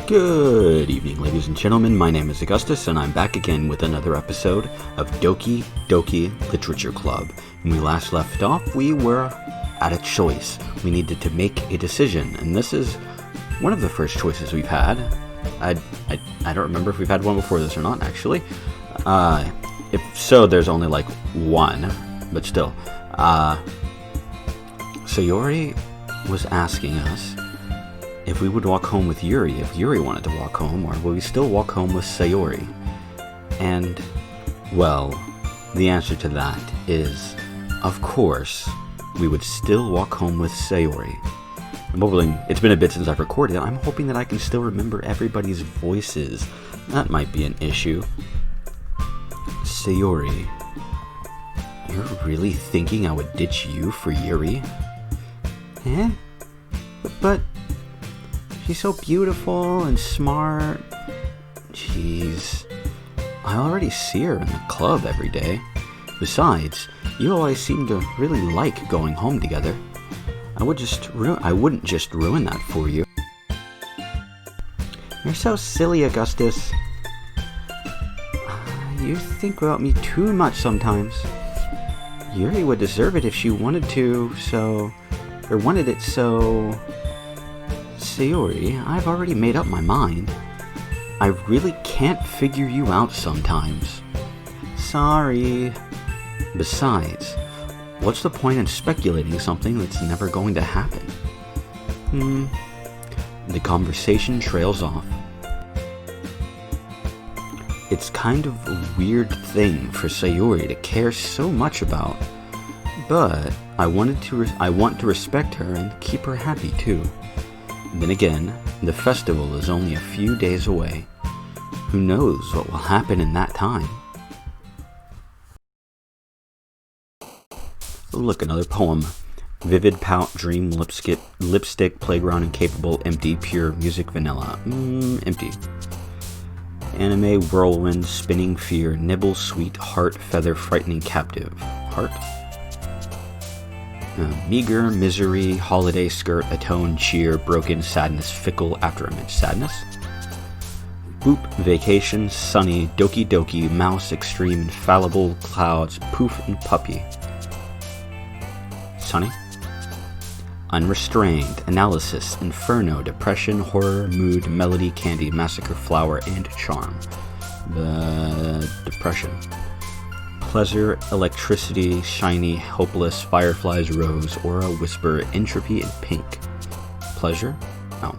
Good evening, ladies and gentlemen. My name is Augustus, and I'm back again with another episode of Doki Doki Literature Club. When we last left off, we were at a choice. We needed to make a decision, and this is one of the first choices we've had. I don't remember if we've had one before this or not, actually. If so, there's only like one, but still. Sayori was asking us if we would walk home with Yuri, if Yuri wanted to walk home, or would we still walk home with Sayori? And, well, the answer to that is, of course, we would still walk home with Sayori. I'm hoping, it's been a bit since I've recorded it, I'm hoping that I can still remember everybody's voices. That might be an issue. Sayori, you're really thinking I would ditch you for Yuri? Eh? But she's so beautiful and smart. Jeez. I already see her in the club every day. Besides, you always seem to really like going home together. I wouldn't just ruin that for you. You're so silly, Augustus. You think about me too much sometimes. Yuri would deserve it if she wanted to, wanted it, so... Sayori, I've already made up my mind. I really can't figure you out sometimes. Sorry. Besides, what's the point in speculating something that's never going to happen? The conversation trails off. It's kind of a weird thing for Sayori to care so much about, but I want to respect her and keep her happy too. Then again, the festival is only a few days away. Who knows what will happen in that time? Look, another poem. Vivid pout, dream, lipstick, playground, incapable, empty, pure, music, vanilla. Empty. Anime, whirlwind, spinning fear, nibble, sweet, heart, feather, frightening, captive. Heart? Meager, misery, holiday skirt, atone, cheer, broken, sadness, fickle, afterimage, sadness. Boop, vacation, sunny, doki doki, mouse, extreme, infallible, clouds, poof, and puppy. Sunny. Unrestrained, analysis, inferno, depression, horror, mood, melody, candy, massacre, flower, and charm. The depression. Pleasure, electricity, shiny, hopeless, fireflies, rose, aura, whisper, entropy, and pink. Pleasure? Oh.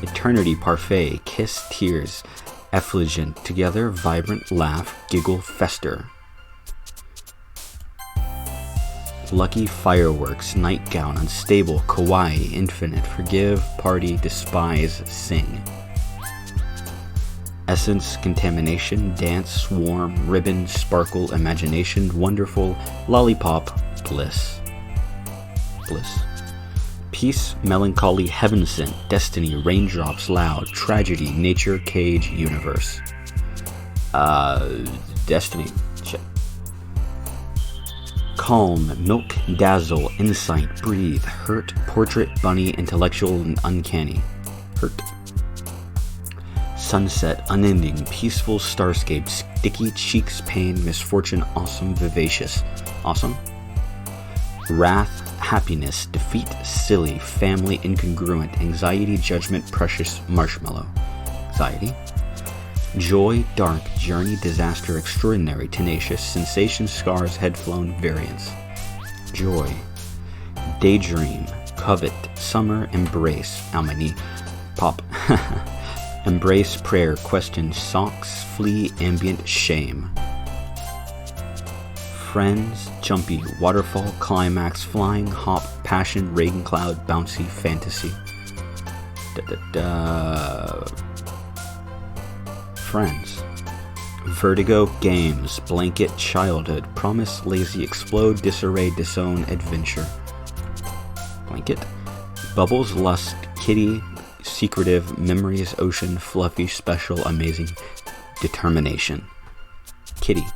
Eternity, parfait, kiss, tears, effulgent, together, vibrant, laugh, giggle, fester. Lucky, fireworks, nightgown, unstable, kawaii, infinite, forgive, party, despise, sing. Essence, contamination, dance, swarm, ribbon, sparkle, imagination, wonderful, lollipop, bliss. Bliss. Peace, melancholy, heaven sent, destiny, raindrops, loud, tragedy, nature, cage, universe. Destiny. Shit. Calm, milk, dazzle, insight, breathe, hurt, portrait, bunny, intellectual, and uncanny. Hurt. Sunset, unending, peaceful, starscape, sticky cheeks, pain, misfortune, awesome, vivacious. Awesome. Wrath, happiness, defeat, silly, family, incongruent, anxiety, judgment, precious, marshmallow. Anxiety. Joy, dark, journey, disaster, extraordinary, tenacious, sensation, scars, head flown, variance. Joy. Daydream, covet, summer, embrace, almany, pop. Embrace, prayer, question, socks, flee, ambient, shame. Friends, jumpy, waterfall, climax, flying, hop, passion, rain cloud, bouncy, fantasy. Friends. Vertigo, games, blanket, childhood, promise, lazy, explode, disarray, disown, adventure. Blanket. Bubbles, lust, kitty, secretive, memories, ocean, fluffy, special, amazing, determination. Kitty.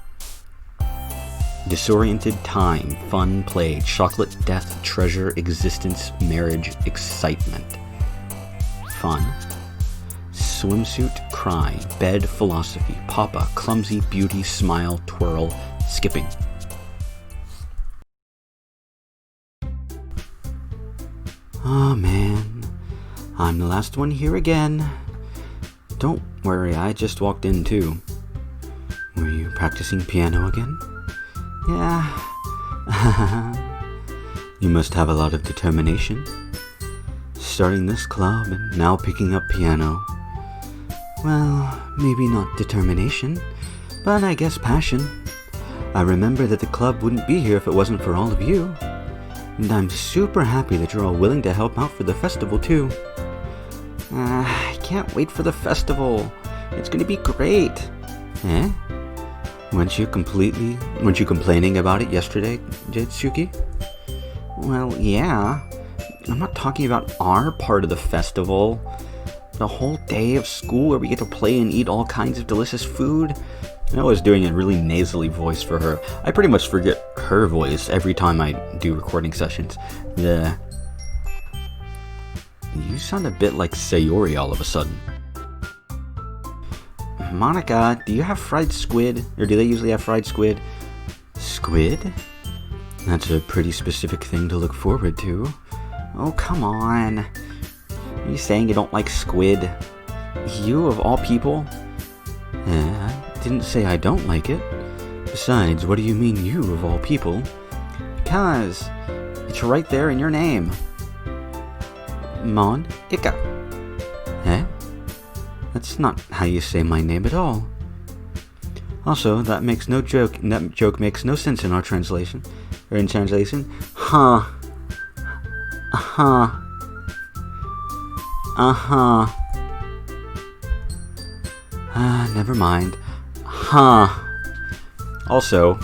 Disoriented, time, fun, play, chocolate, death, treasure, existence, marriage, excitement. Fun. swimsuit, cry, bed, philosophy, papa, clumsy, beauty, smile, twirl, skipping. Oh man, I'm the last one here again. Don't worry, I just walked in too. Were you practicing piano again? Yeah. You must have a lot of determination. Starting this club and now picking up piano. Well, maybe not determination, but I guess passion. I remember that the club wouldn't be here if it wasn't for all of you. And I'm super happy that you're all willing to help out for the festival too. I can't wait for the festival. It's gonna be great. Eh? Weren't you complaining about it yesterday, Jitsuki? Well, yeah. I'm not talking about our part of the festival. The whole day of school where we get to play and eat all kinds of delicious food. I was doing a really nasally voice for her. I pretty much forget her voice every time I do recording sessions. You sound a bit like Sayori all of a sudden. Monica, do you have fried squid? Or do they usually have fried squid? Squid? That's a pretty specific thing to look forward to. Oh, come on. Are you saying you don't like squid? You, of all people? I didn't say I don't like it. Besides, what do you mean you, of all people? Because it's right there in your name. Mon Ika. Eh? That's not how you say my name at all. Also, that joke makes no sense in our translation. Or in translation. Huh. Uh-huh. Uh-huh. Never mind. Huh. Also,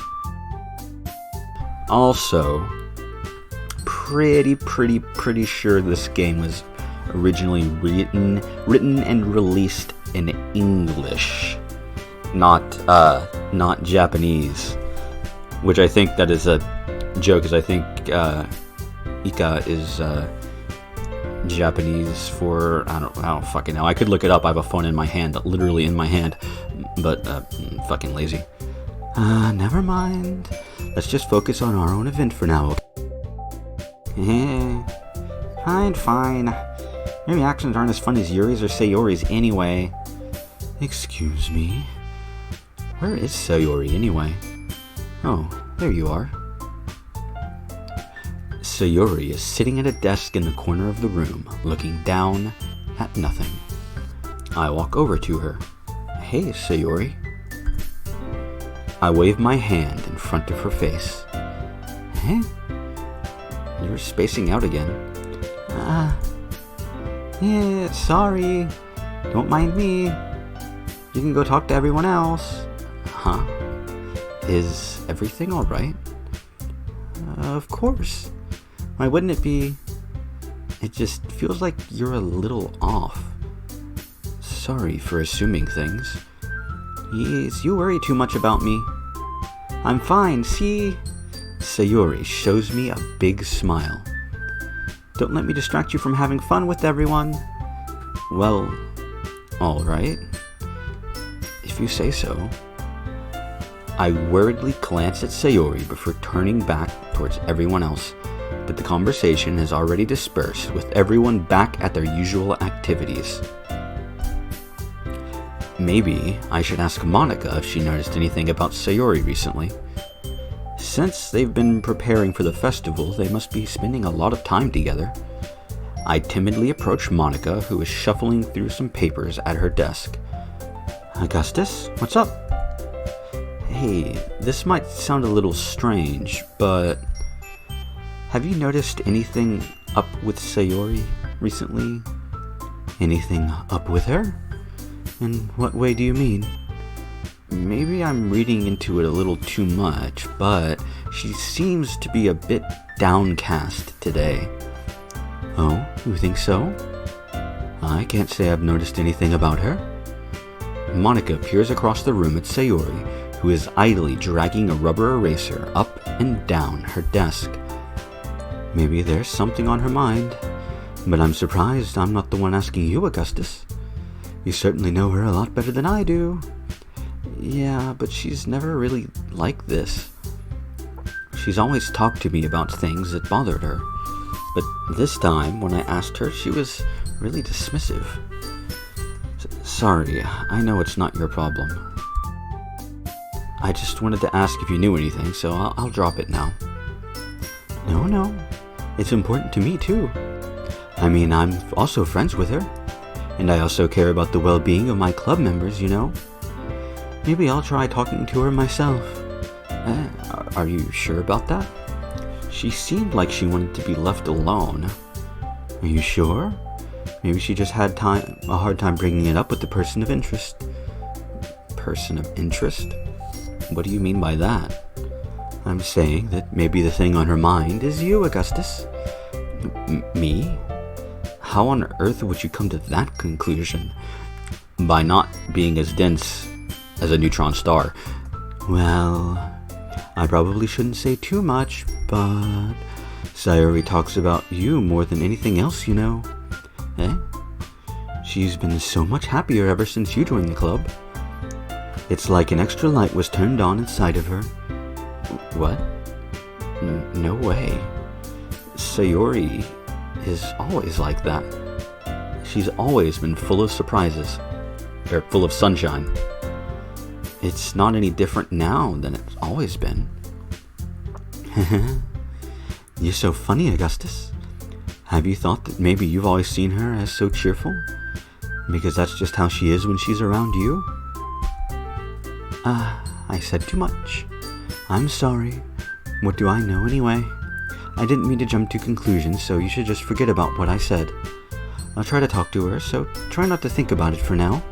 pretty sure this game was originally written and released in English, not Japanese. Which I think that is a joke, because I think Ika is Japanese for I don't fucking know. I could look it up. I have a phone in my hand, literally in my hand, but fucking lazy. Never mind. Let's just focus on our own event for now. Fine. Your reactions aren't as fun as Yuri's or Sayori's anyway. Excuse me. Where is Sayori anyway? Oh, there you are. Sayori is sitting at a desk in the corner of the room, looking down at nothing. I walk over to her. Hey, Sayori. I wave my hand in front of her face. Hey? You're spacing out again. Yeah, sorry. Don't mind me. You can go talk to everyone else. Huh? Is everything alright? Of course. Why wouldn't it be? It just feels like you're a little off. Sorry for assuming things. Yes, you worry too much about me. I'm fine, see? Sayori shows me a big smile. Don't let me distract you from having fun with everyone. Well, alright. If you say so. I worriedly glance at Sayori before turning back towards everyone else, but the conversation has already dispersed with everyone back at their usual activities. Maybe I should ask Monica if she noticed anything about Sayori recently. Since they've been preparing for the festival, they must be spending a lot of time together. I timidly approach Monica, who is shuffling through some papers at her desk. Augustus, what's up? Hey, this might sound a little strange, but have you noticed anything up with Sayori recently? Anything up with her? In what way do you mean? Maybe I'm reading into it a little too much, but she seems to be a bit downcast today. Oh, you think so? I can't say I've noticed anything about her. Monica peers across the room at Sayori, who is idly dragging a rubber eraser up and down her desk. Maybe there's something on her mind, but I'm surprised I'm not the one asking you, Augustus. You certainly know her a lot better than I do. Yeah, but she's never really like this. She's always talked to me about things that bothered her. But this time, when I asked her, she was really dismissive. Sorry, I know it's not your problem. I just wanted to ask if you knew anything, so I'll drop it now. No. It's important to me, too. I mean, I'm also friends with her. And I also care about the well-being of my club members, you know. Maybe I'll try talking to her myself. Are you sure about that? She seemed like she wanted to be left alone. Are you sure? Maybe she just had a hard time bringing it up with the person of interest. Person of interest? What do you mean by that? I'm saying that maybe the thing on her mind is you, Augustus. Me? How on earth would you come to that conclusion? By not being as dense as a neutron star. Well, I probably shouldn't say too much, but Sayori talks about you more than anything else, you know. She's been so much happier ever since you joined the club. It's like an extra light was turned on inside of her. What? No way. Sayori is always like that. She's always been full of surprises. Or full of sunshine. It's not any different now than it's always been. You're so funny, Augustus. Have you thought that maybe you've always seen her as so cheerful? Because that's just how she is when she's around you? I said too much. I'm sorry. What do I know anyway? I didn't mean to jump to conclusions, so you should just forget about what I said. I'll try to talk to her, so try not to think about it for now.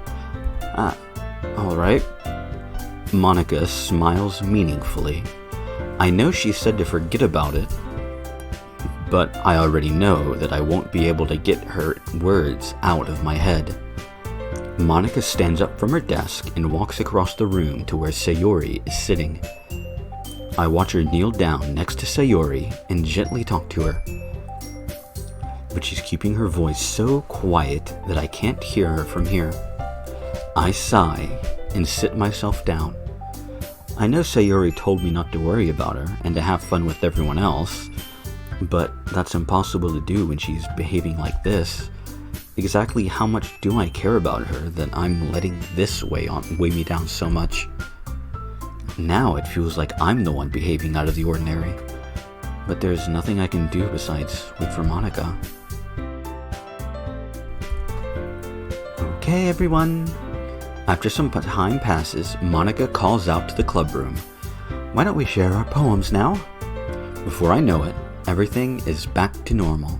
Alright. Monica smiles meaningfully. I know she said to forget about it, but I already know that I won't be able to get her words out of my head. Monica stands up from her desk and walks across the room to where Sayori is sitting. I watch her kneel down next to Sayori and gently talk to her. But she's keeping her voice so quiet that I can't hear her from here. I sigh and sit myself down. I know Sayori told me not to worry about her and to have fun with everyone else, but that's impossible to do when she's behaving like this. Exactly how much do I care about her that I'm letting this weigh me down so much? Now it feels like I'm the one behaving out of the ordinary, but there's nothing I can do besides wait for Monica. Okay, everyone. After some time passes, Monica calls out to the club room. Why don't we share our poems now? Before I know it, everything is back to normal.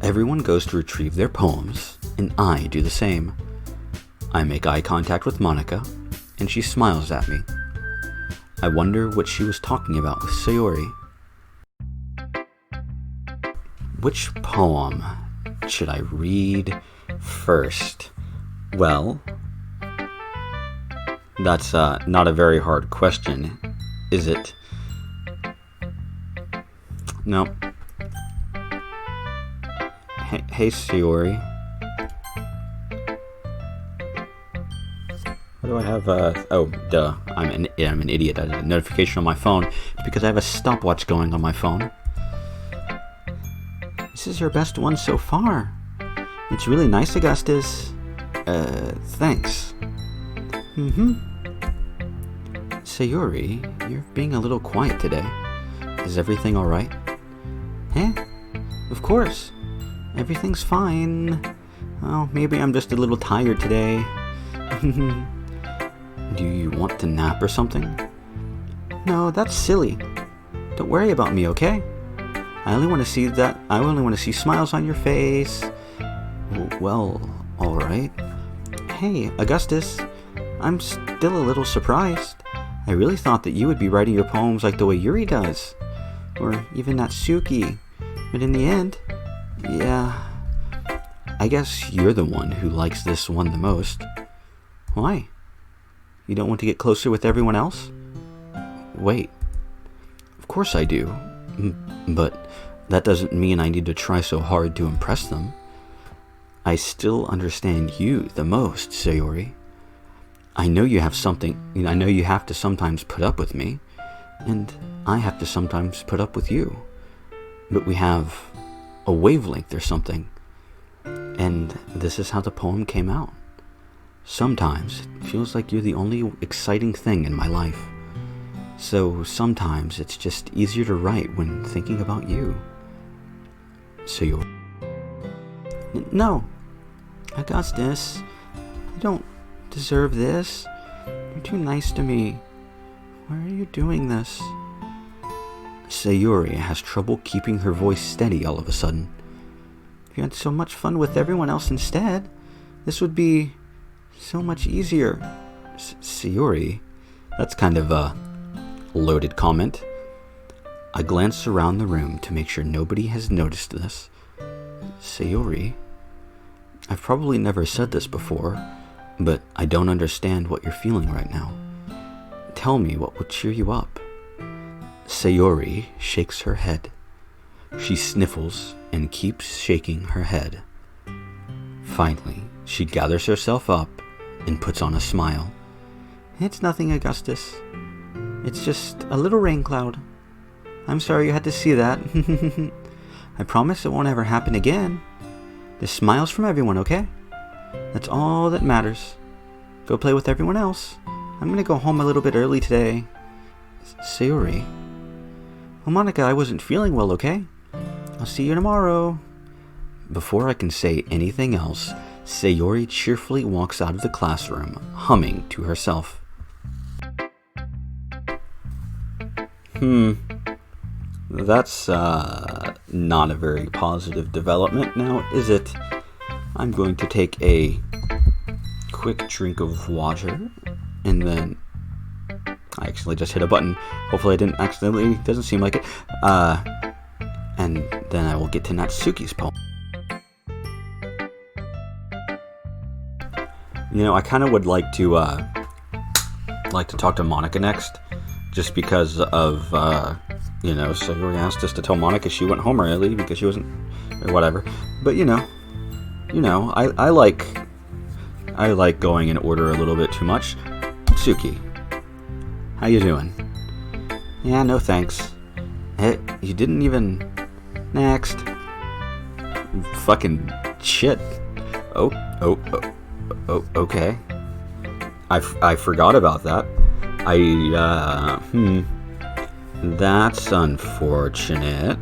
Everyone goes to retrieve their poems, and I do the same. I make eye contact with Monica, and she smiles at me. I wonder what she was talking about with Sayori. Which poem should I read first? Well, that's not a very hard question, is it? No. Hey Sayori. What do I have? Oh, duh. I'm an idiot. I had a notification on my phone. It's because I have a stopwatch going on my phone. This is your best one so far. It's really nice, Augustus. Thanks. Sayori, you're being a little quiet today. Is everything alright? Of course. Everything's fine. Well, maybe I'm just a little tired today. Do you want to nap or something? No, that's silly. Don't worry about me, okay? I only want to see smiles on your face. Well, alright. Hey, Augustus. I'm still a little surprised. I really thought that you would be writing your poems like the way Yuri does. Or even Natsuki. But in the end, yeah, I guess you're the one who likes this one the most. Why? You don't want to get closer with everyone else? Wait. Of course I do. But that doesn't mean I need to try so hard to impress them. I still understand you the most, Sayori. I know you have to sometimes put up with me, and I have to sometimes put up with you. But we have a wavelength or something. And this is how the poem came out. Sometimes it feels like you're the only exciting thing in my life. So sometimes it's just easier to write when thinking about you. Sayori. No, Augustus, you don't deserve this. You're too nice to me. Why are you doing this? Sayori has trouble keeping her voice steady all of a sudden. If you had so much fun with everyone else instead, this would be so much easier. Sayori? That's kind of a loaded comment. I glance around the room to make sure nobody has noticed this. Sayori? I've probably never said this before, but I don't understand what you're feeling right now. Tell me what would cheer you up. Sayori shakes her head. She sniffles and keeps shaking her head. Finally, she gathers herself up and puts on a smile. It's nothing, Augustus. It's just a little rain cloud. I'm sorry you had to see that. I promise it won't ever happen again. There's smiles from everyone, okay? That's all that matters. Go play with everyone else. I'm gonna go home a little bit early today. Sayori? Well, Monica, I wasn't feeling well, okay? I'll see you tomorrow. Before I can say anything else, Sayori cheerfully walks out of the classroom, humming to herself. That's not a very positive development now, is it? I'm going to take a quick drink of water, and then I actually just hit a button. Hopefully I didn't accidentally, doesn't seem like it. And then I will get to Natsuki's poem. You know, I kind of would like to talk to Monica next, just because of, Sayori asked us to tell Monica she went home early because she wasn't, or whatever. But I like going in order a little bit too much. Natsuki, how you doing? Yeah, no thanks. Hey, you didn't even... Next. Fucking shit. Oh, okay. I forgot about that. That's unfortunate.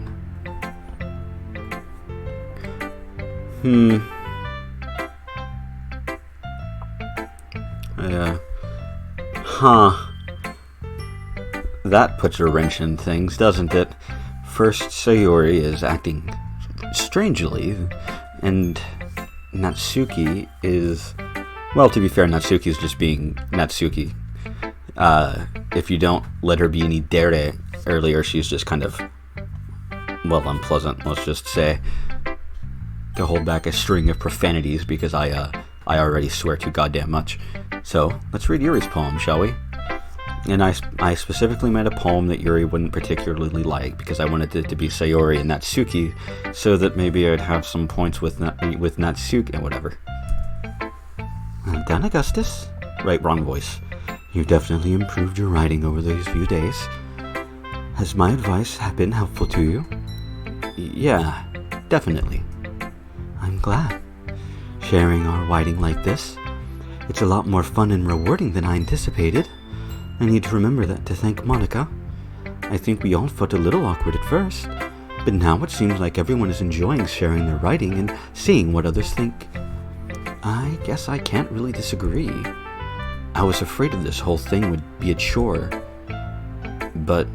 That puts a wrench in things, doesn't it? First, Sayori is acting strangely, and Natsuki is... Well, to be fair, Natsuki is just being Natsuki. If you don't let her be any dere earlier, she's just kind of, unpleasant, let's just say. To hold back a string of profanities because I already swear too goddamn much. So, let's read Yuri's poem, shall we? And I specifically made a poem that Yuri wouldn't particularly like because I wanted it to be Sayori and Natsuki so that maybe I'd have some points with Natsuki and whatever. Well done, Augustus. Right, wrong voice. You definitely improved your writing over these few days. Has my advice been helpful to you? Yeah, definitely. I'm glad. Sharing our writing like this, it's a lot more fun and rewarding than I anticipated. I need to remember that to thank Monica. I think we all felt a little awkward at first, but now it seems like everyone is enjoying sharing their writing and seeing what others think. I guess I can't really disagree. I was afraid of this whole thing would be a chore, but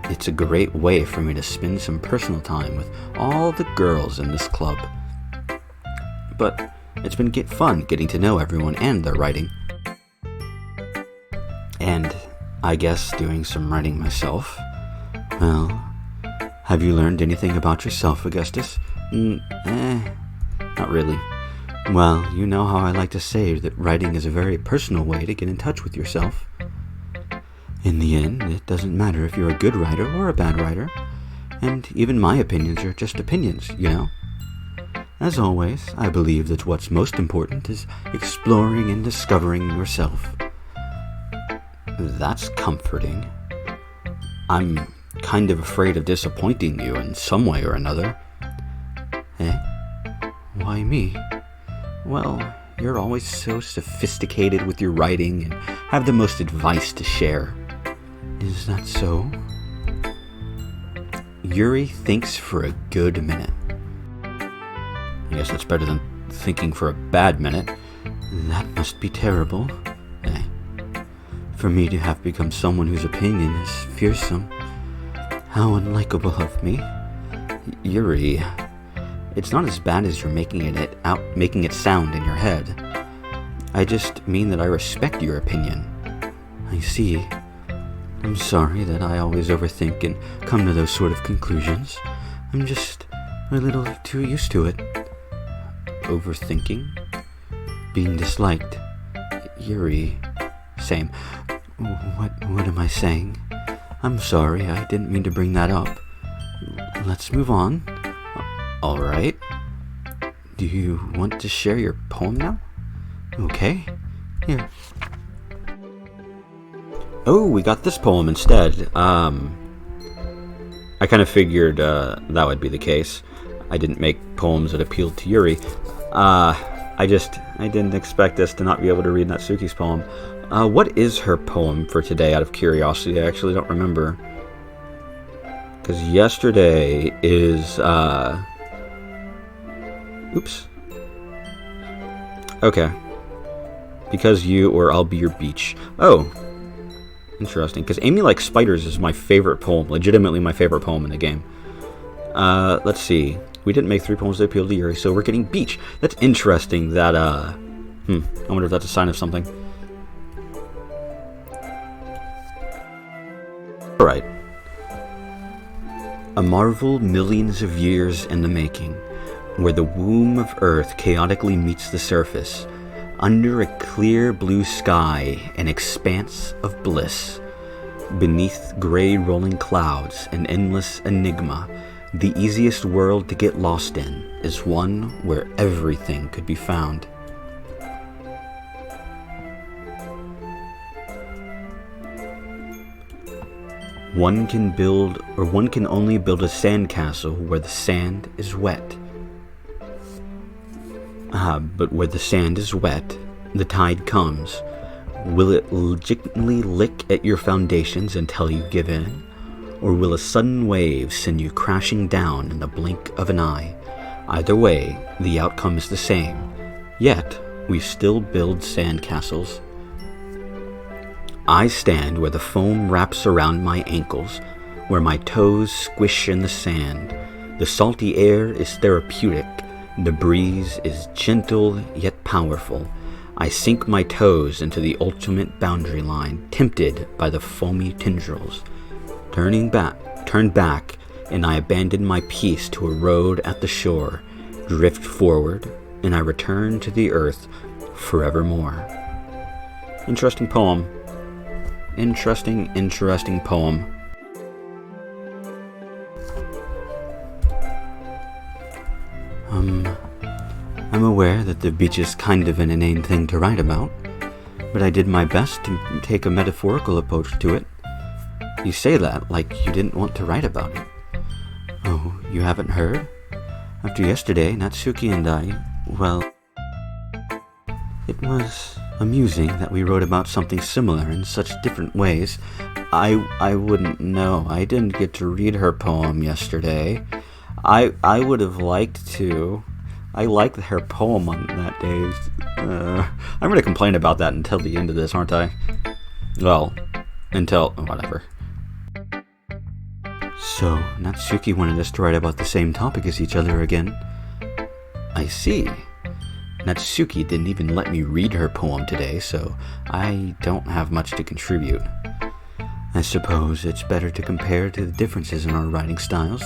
it's a great way for me to spend some personal time with all the girls in this club. But it's been fun getting to know everyone and their writing. And I guess doing some writing myself. Well, have you learned anything about yourself, Augustus? Not really. Well, you know how I like to say that writing is a very personal way to get in touch with yourself. In the end, it doesn't matter if you're a good writer or a bad writer, and even my opinions are just opinions, you know? As always, I believe that what's most important is exploring and discovering yourself. That's comforting. I'm kind of afraid of disappointing you in some way or another. Eh? Why me? Well, you're always so sophisticated with your writing and have the most advice to share. Is that so? Yuri thinks for a good minute. I guess that's better than thinking for a bad minute. That must be terrible. Eh? For me to have become someone whose opinion is fearsome. How unlikable of me. Yuri, it's not as bad as you're making it sound in your head. I just mean that I respect your opinion. I see. I'm sorry that I always overthink and come to those sort of conclusions. I'm just a little too used to it. Overthinking? Being disliked? Yuri. Same. What am I saying? I'm sorry, I didn't mean to bring that up. Let's move on. Alright. Do you want to share your poem now? Okay. Here. Oh, we got this poem instead. I kind of figured that would be the case. I didn't make poems that appealed to Yuri. I didn't expect us to not be able to read Natsuki's poem. What is her poem for today, out of curiosity? I actually don't remember. Because yesterday is, oops. Okay. Because you, or I'll be your beach. Oh. Interesting. Because Amy Likes Spiders is my favorite poem. Legitimately my favorite poem in the game. Let's see. We didn't make 3 poems that appeal to Yuri, so we're getting beach. That's interesting that, I wonder if that's a sign of something. Alright. A marvel millions of years in the making, where the womb of Earth chaotically meets the surface, under a clear blue sky, an expanse of bliss. Beneath gray rolling clouds, an endless enigma. The easiest world to get lost in is one where everything could be found. One can only build a sandcastle where the sand is wet. But where the sand is wet, the tide comes. Will it gently lick at your foundations until you give in? Or will a sudden wave send you crashing down in the blink of an eye? Either way, the outcome is the same. Yet, we still build sandcastles. I stand where the foam wraps around my ankles, where my toes squish in the sand. The salty air is therapeutic. The breeze is gentle yet powerful. I sink my toes into the ultimate boundary line, tempted by the foamy tendrils. Turned back, and I abandon my peace to a road at the shore, drift forward, and I return to the earth forevermore. Interesting poem. Interesting poem. I'm aware that the beach is kind of an inane thing to write about, but I did my best to take a metaphorical approach to it. You say that like you didn't want to write about it. Oh, you haven't heard? After yesterday, Natsuki and I, well, it was amusing that we wrote about something similar in such different ways. I wouldn't know. I didn't get to read her poem yesterday. I would have liked to. I liked her poem on that day. I'm going to complain about that until the end of this, aren't I? Well, until whatever. So, Natsuki wanted us to write about the same topic as each other again. I see. Natsuki didn't even let me read her poem today, so I don't have much to contribute. I suppose it's better to compare to the differences in our writing styles,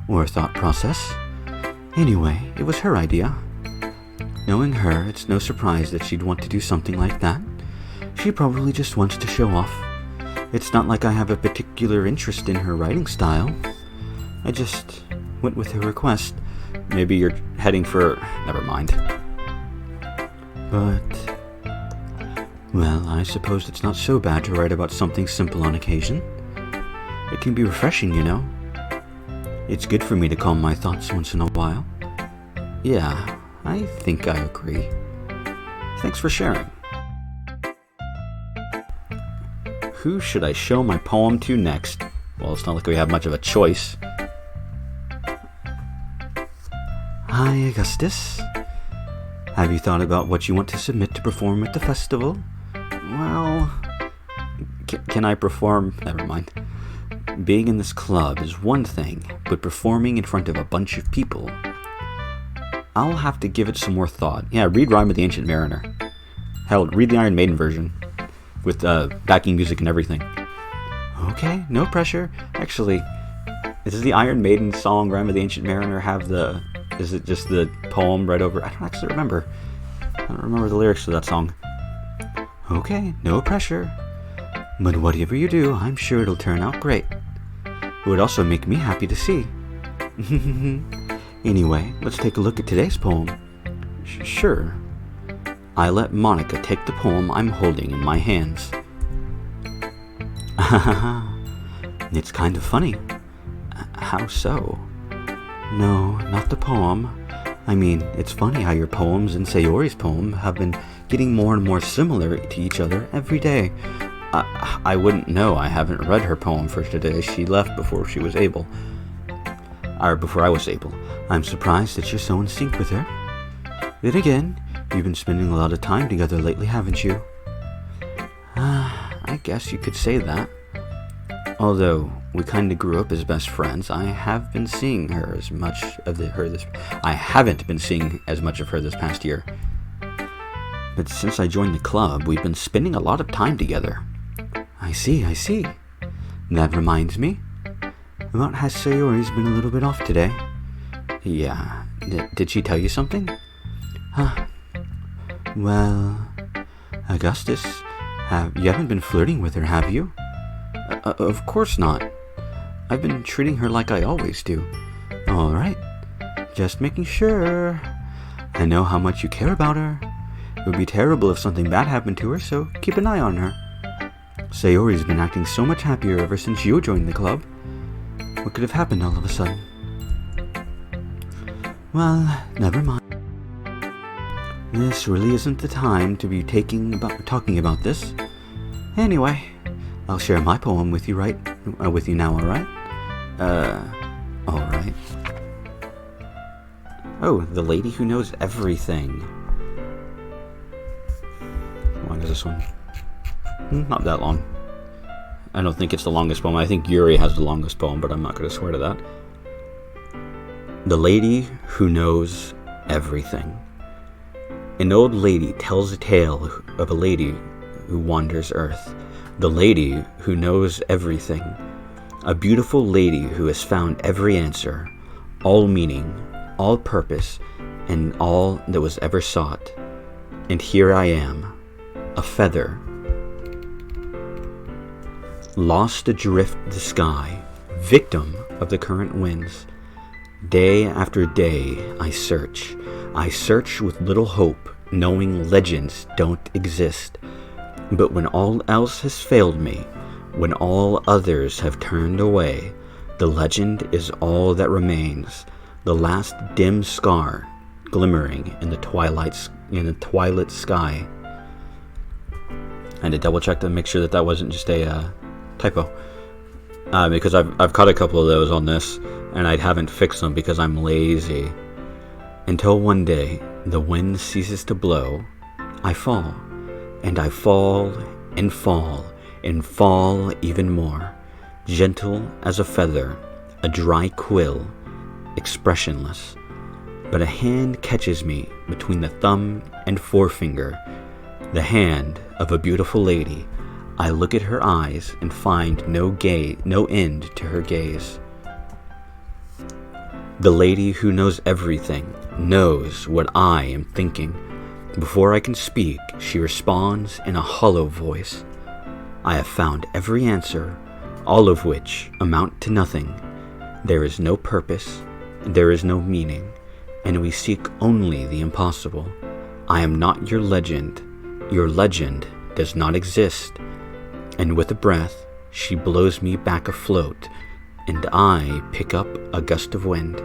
or thought process. Anyway, it was her idea. Knowing her, it's no surprise that she'd want to do something like that. She probably just wants to show off. It's not like I have a particular interest in her writing style. I just went with her request. maybe you're heading for... Never mind. But... well, I suppose it's not so bad to write about something simple on occasion. It can be refreshing, you know. It's good for me to calm my thoughts once in a while. Yeah, I think I agree. Thanks for sharing. Who should I show my poem to next? Well, it's not like we have much of a choice. Hi, Augustus. Have you thought about what you want to submit to perform at the festival? Well, can I perform? Never mind. Being in this club is one thing, but performing in front of a bunch of people, I'll have to give it some more thought. Yeah, read Rime of the Ancient Mariner. Hell, read the Iron Maiden version with backing music and everything. Okay, no pressure. Actually, does the Iron Maiden song Rime of the Ancient Mariner have the... is it just the poem right over... I don't actually remember. I don't remember the lyrics to that song. Okay, no pressure. But whatever you do, I'm sure it'll turn out great. It would also make me happy to see. Anyway, let's take a look at today's poem. Sure. I let Monica take the poem I'm holding in my hands. It's kind of funny. How so? No, not the poem. I mean, it's funny how your poems and Sayori's poem have been getting more and more similar to each other every day. I wouldn't know. I haven't read her poem for today. She left before she was able. Or before I was able. I'm surprised that you're so in sync with her. Then again, you've been spending a lot of time together lately, haven't you? I guess you could say that. Although we kind of grew up as best friends, I haven't been seeing as much of her this past year. But since I joined the club, we've been spending a lot of time together. I see. That reminds me. About how Sayori's been a little bit off today. Yeah. Did she tell you something? Well, Augustus, you haven't been flirting with her, have you? Of course not. I've been treating her like I always do. All right. Just making sure. I know how much you care about her. It would be terrible if something bad happened to her, so keep an eye on her. Sayori's been acting so much happier ever since you joined the club. What could have happened all of a sudden? Well, never mind. This really isn't the time to be talking about this. Anyway, I'll share my poem with you now, alright? Alright. Oh, The Lady Who Knows Everything. How long is this one? Not that long. I don't think it's the longest poem. I think Yuri has the longest poem, but I'm not going to swear to that. The Lady Who Knows Everything. An old lady tells a tale of a lady who wanders earth. The lady who knows everything. A beautiful lady who has found every answer, all meaning, all purpose, and all that was ever sought. And here I am, a feather, lost adrift the sky, victim of the current winds. Day after day I search with little hope, knowing legends don't exist. But when all else has failed me, when all others have turned away, the legend is all that remains, the last dim scar glimmering in the twilight sky. I had to double check to make sure that wasn't just a typo, because I've caught a couple of those on this, and I haven't fixed them because I'm lazy. Until one day, the wind ceases to blow, I fall, and I fall, and fall, and fall even more, gentle as a feather, a dry quill, expressionless. But a hand catches me between the thumb and forefinger, the hand of a beautiful lady. I look at her eyes and find no end to her gaze. The lady who knows everything knows what I am thinking. Before I can speak, she responds in a hollow voice. I have found every answer, all of which amount to nothing. There is no purpose, there is no meaning, and we seek only the impossible. I am not your legend. Your legend does not exist. And with a breath, she blows me back afloat, and I pick up a gust of wind.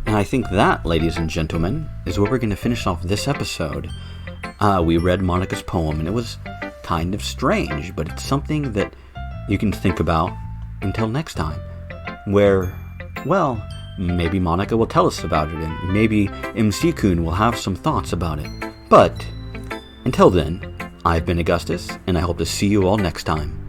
And I think that, ladies and gentlemen, is where we're going to finish off this episode. We read Monica's poem, and it was kind of strange, but it's something that you can think about until next time, where, well, maybe Monica will tell us about it, and maybe MC-kun will have some thoughts about it. But until then, I've been Augustus, and I hope to see you all next time.